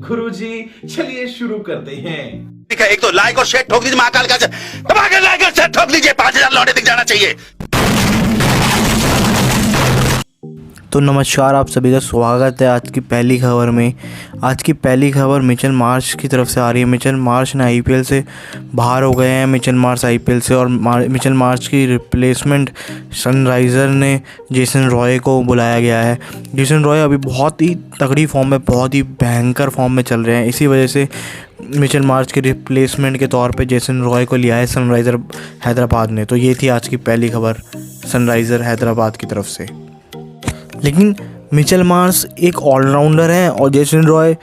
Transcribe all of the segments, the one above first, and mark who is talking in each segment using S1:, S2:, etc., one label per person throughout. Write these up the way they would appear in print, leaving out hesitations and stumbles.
S1: गुरुजी चलिए शुरू करते हैं।
S2: ठीक है, एक तो लाइक और शेयर ठोक दीजिए, महाकाल का दबा के लाइक और शेयर ठोक दीजिए, 5000 लौटे दिख जाना चाहिए।
S3: तो नमस्कार, आप सभी का स्वागत है आज की पहली खबर में। आज की पहली खबर मिचेल मार्श की तरफ से आ रही है। मिचेल मार्श ने आईपीएल से बाहर हो गए हैं। मिचेल मार्श आईपीएल से, और मिचेल मार्श की रिप्लेसमेंट सनराइज़र ने जेसन रॉय को बुलाया गया है। जेसन रॉय अभी बहुत ही तगड़ी फॉर्म में, बहुत ही भयंकर फॉर्म में चल रहे हैं। इसी वजह से मिचेल मार्श के रिप्लेसमेंट के तौर पे जेसन रॉय को लिया है सनराइज़र हैदराबाद ने। तो ये थी आज की पहली खबर सनराइज़र हैदराबाद की तरफ से। लेकिन मिचेल मार्श एक ऑलराउंडर है और जेसन रॉय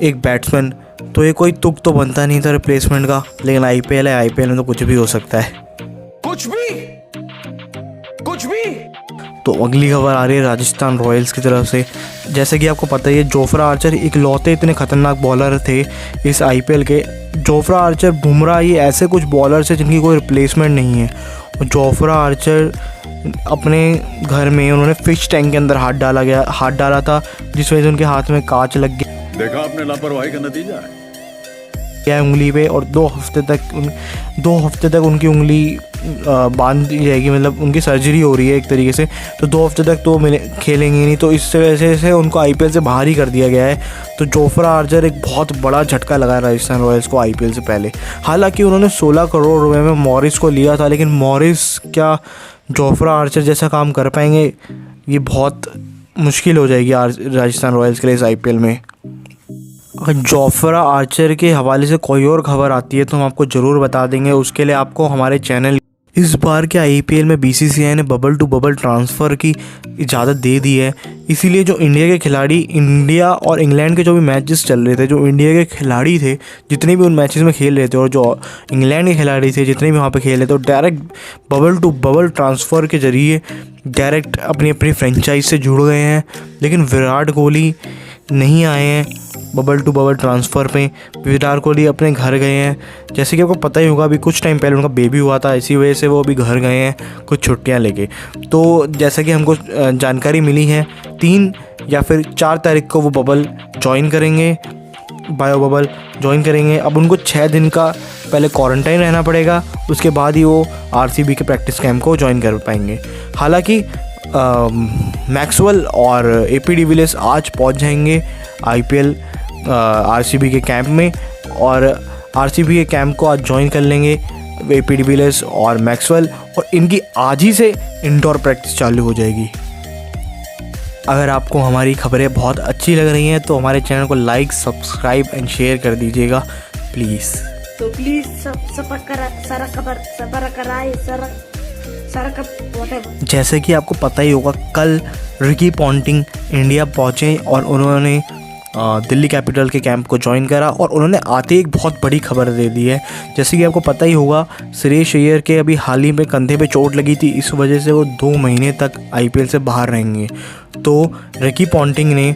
S3: एक बैट्समैन, तो ये कोई तुक तो बनता नहीं था रिप्लेसमेंट का। लेकिन आईपीएल है, आईपीएल में तो कुछ भी हो सकता है, कुछ भी। तो अगली खबर आ रही है राजस्थान रॉयल्स की तरफ से। जैसे कि आपको पता ही है, जोफ्रा आर्चर इकलौते इतने ख़तरनाक बॉलर थे इस आईपीएल के। जोफ्रा आर्चर, बुमराह, ये ऐसे कुछ बॉलर्स हैं जिनकी कोई रिप्लेसमेंट नहीं है। और जोफ्रा आर्चर अपने घर में उन्होंने फिश टैंक के अंदर हाथ डाला था, जिस वजह से उनके हाथ में कांच लग गया।
S4: देखा आपने लापरवाही का नतीजा है
S3: क्या उंगली पे, और 2 हफ्ते तक उनकी उंगली बांध दी जाएगी, मतलब उनकी सर्जरी हो रही है एक तरीके से। तो 2 हफ्ते तक तो खेलेंगे नहीं, तो इस वजह से उनको आईपीएल से बाहर ही कर दिया गया है। तो जोफ्रा आर्चर एक बहुत बड़ा झटका लगा राजस्थान रॉयल्स को आईपीएल से पहले। हालांकि उन्होंने 16 करोड़ रुपए में मॉरिस को लिया था, लेकिन मॉरिस क्या जोफ्रा आर्चर जैसा काम कर पाएंगे, ये बहुत मुश्किल हो जाएगी राजस्थान रॉयल्स के लिए इस आईपीएल में। अगर जोफ्रा आर्चर के हवाले से कोई और खबर आती है तो हम आपको ज़रूर बता देंगे। उसके लिए आपको हमारे चैनल, इस बार के आईपीएल में बीसीसीआई ने बबल टू बबल ट्रांसफ़र की इजाज़त दे दी है। इसीलिए जो इंडिया के खिलाड़ी, इंडिया और इंग्लैंड के जो भी मैचेस चल रहे थे, जो इंडिया के खिलाड़ी थे जितने भी उन मैचेस में खेल रहे थे, और जो इंग्लैंड के खिलाड़ी थे जितने भी वहाँ पे खेल रहे थे, वो direct bubble to bubble transfer के ज़रिए डायरेक्ट अपनी फ्रेंचाइज से जुड़ गए हैं। लेकिन विराट कोहली नहीं आए हैं बबल टू बबल ट्रांसफ़र पे। विराट कोहली अपने घर गए हैं। जैसे कि आपको पता ही होगा, अभी कुछ टाइम पहले उनका बेबी हुआ था, इसी वजह से वो अभी घर गए हैं कुछ छुट्टियां लेके। तो जैसा कि हमको जानकारी मिली है, 3 या फिर 4 तारीख को वो बबल ज्वाइन करेंगे, बायो बबल ज्वाइन करेंगे। अब उनको 6 दिन का पहले क्वारंटाइन रहना पड़ेगा, उसके बाद ही वो आरसीबी के प्रैक्टिस कैंप को ज्वाइन कर पाएंगे। हालाँकि मैक्सवेल और एपी डिविलियर्स आज पहुंच जाएंगे आईपीएल आरसीबी के कैंप में, और आरसीबी के कैंप को आज ज्वाइन कर लेंगे एपी डिविलियर्स और मैक्सवेल, और इनकी आज ही से इंडोर प्रैक्टिस चालू हो जाएगी। अगर आपको हमारी खबरें बहुत अच्छी लग रही हैं तो हमारे चैनल को लाइक, सब्सक्राइब एंड शेयर कर दीजिएगा प्लीज़।
S5: तो प्लीज़
S3: जैसे कि आपको पता ही होगा, कल रिकी पॉन्टिंग इंडिया पहुँचे और उन्होंने दिल्ली कैपिटल के कैंप को ज्वाइन करा, और उन्होंने आते ही एक बहुत बड़ी खबर दे दी है। जैसे कि आपको पता ही होगा, श्रेयस अय्यर के अभी हाल ही में कंधे पे चोट लगी थी, इस वजह से वो 2 महीने तक आईपीएल से बाहर रहेंगे। तो रिकी पॉन्टिंग ने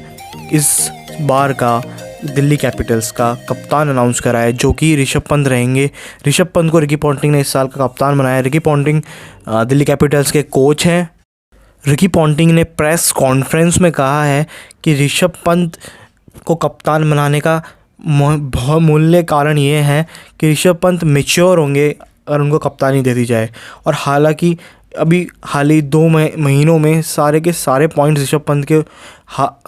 S3: इस बार का दिल्ली कैपिटल्स का कप्तान अनाउंस करा है, जो कि ऋषभ पंत रहेंगे। ऋषभ पंत को रिकी पॉन्टिंग ने इस साल का कप्तान बनाया। रिकी पॉन्टिंग दिल्ली कैपिटल्स के कोच हैं। रिकी पॉन्टिंग ने प्रेस कॉन्फ्रेंस में कहा है कि ऋषभ पंत को कप्तान बनाने का मूल्य कारण ये है कि ऋषभ पंत मैच्योर होंगे और उनको कप्तानी दे दी जाए। और हालांकि अभी हाल ही 2 महीनों में सारे के सारे पॉइंट्स ऋषभ पंत के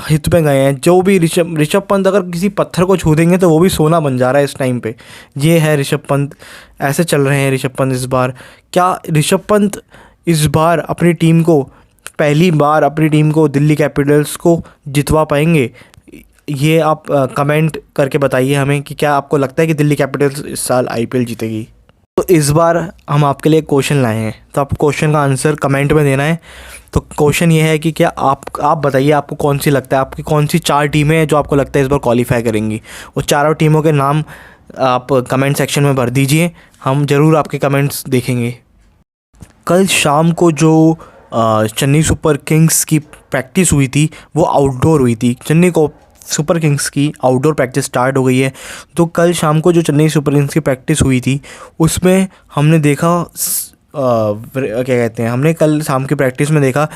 S3: हित में गए हैं। जो भी ऋषभ पंत अगर किसी पत्थर को छू देंगे तो वो भी सोना बन जा रहा है इस टाइम पे। ये है ऋषभ पंत, ऐसे चल रहे हैं ऋषभ पंत इस बार। क्या ऋषभ पंत इस बार अपनी टीम को, पहली बार अपनी टीम को, दिल्ली कैपिटल्स को जितवा पाएंगे? ये आप कमेंट करके बताइए हमें कि क्या आपको लगता है कि दिल्ली कैपिटल्स इस साल आईपीएल जीतेगी। तो इस बार हम आपके लिए क्वेश्चन लाए हैं, तो आपको क्वेश्चन का आंसर कमेंट में देना है। तो क्वेश्चन ये है कि क्या आप बताइए आपको कौन सी लगता है, आपकी कौन सी 4 टीमें हैं जो आपको लगता है इस बार क्वालिफाई करेंगी। वो चारों टीमों के नाम आप कमेंट सेक्शन में भर दीजिए, हम ज़रूर आपके कमेंट्स देखेंगे। कल शाम को जो चेन्नई सुपर किंग्स की प्रैक्टिस हुई थी वो आउटडोर हुई थी। चेन्नई को सुपर किंग्स की आउटडोर प्रैक्टिस स्टार्ट हो गई है। तो कल शाम को जो चेन्नई सुपर किंग्स की प्रैक्टिस हुई थी उसमें हमने देखा, क्या कहते हैं, हमने कल शाम की प्रैक्टिस में देखा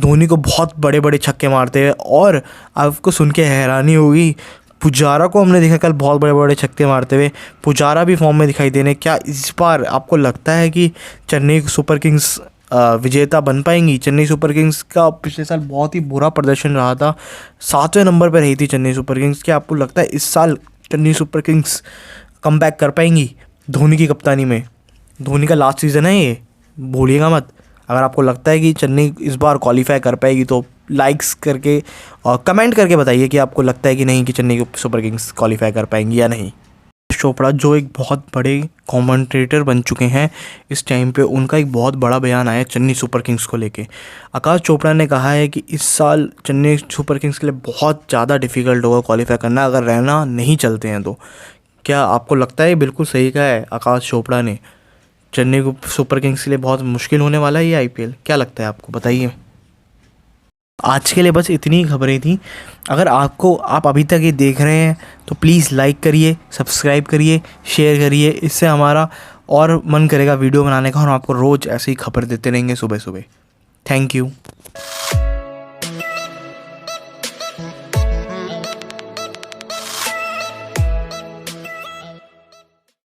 S3: धोनी को बहुत बड़े बड़े छक्के मारते हुए, और आपको सुन के हैरानी होगी पुजारा को हमने देखा कल बहुत बड़े बड़े छक्के मारते हुए, पुजारा भी फॉर्म में दिखाई दे रहे हैं। क्या इस बार आपको लगता है कि चेन्नई सुपर किंग्स विजेता बन पाएंगी? चेन्नई सुपर किंग्स का पिछले साल बहुत ही बुरा प्रदर्शन रहा था, 7वें नंबर पर रही थी चेन्नई सुपर किंग्स। क्या आपको लगता है इस साल चेन्नई सुपर किंग्स कमबैक कर पाएंगी धोनी की कप्तानी में? धोनी का लास्ट सीज़न है ये, भूलिएगा मत। अगर आपको लगता है कि चेन्नई इस बार क्वालिफाई कर पाएगी तो लाइक्स करके और कमेंट करके बताइए कि आपको लगता है कि नहीं कि चेन्नई सुपर किंग्स क्वालिफाई कर पाएंगी या नहीं। चोपड़ा जो एक बहुत बड़े कमेंटेटर बन चुके हैं इस टाइम पे, उनका एक बहुत बड़ा बयान आया चेन्नई सुपर किंग्स को लेके। आकाश चोपड़ा ने कहा है कि इस साल चेन्नई सुपर किंग्स के लिए बहुत ज़्यादा डिफ़िकल्ट होगा क्वालिफाई करना अगर रहना नहीं चलते हैं तो। क्या आपको लगता है? बिल्कुल सही कहा है आकाश चोपड़ा ने, चेन्नई सुपर किंग्स के लिए बहुत मुश्किल होने वाला है ये IPL। क्या लगता है आपको, बताइए। आज के लिए बस इतनी ही खबरें थी। अगर आप अभी तक ये देख रहे हैं तो प्लीज़ लाइक करिए, सब्सक्राइब करिए, शेयर करिए। इससे हमारा और मन करेगा वीडियो बनाने का और हम आपको रोज़ ऐसे ही खबर देते रहेंगे सुबह सुबह। Thank you.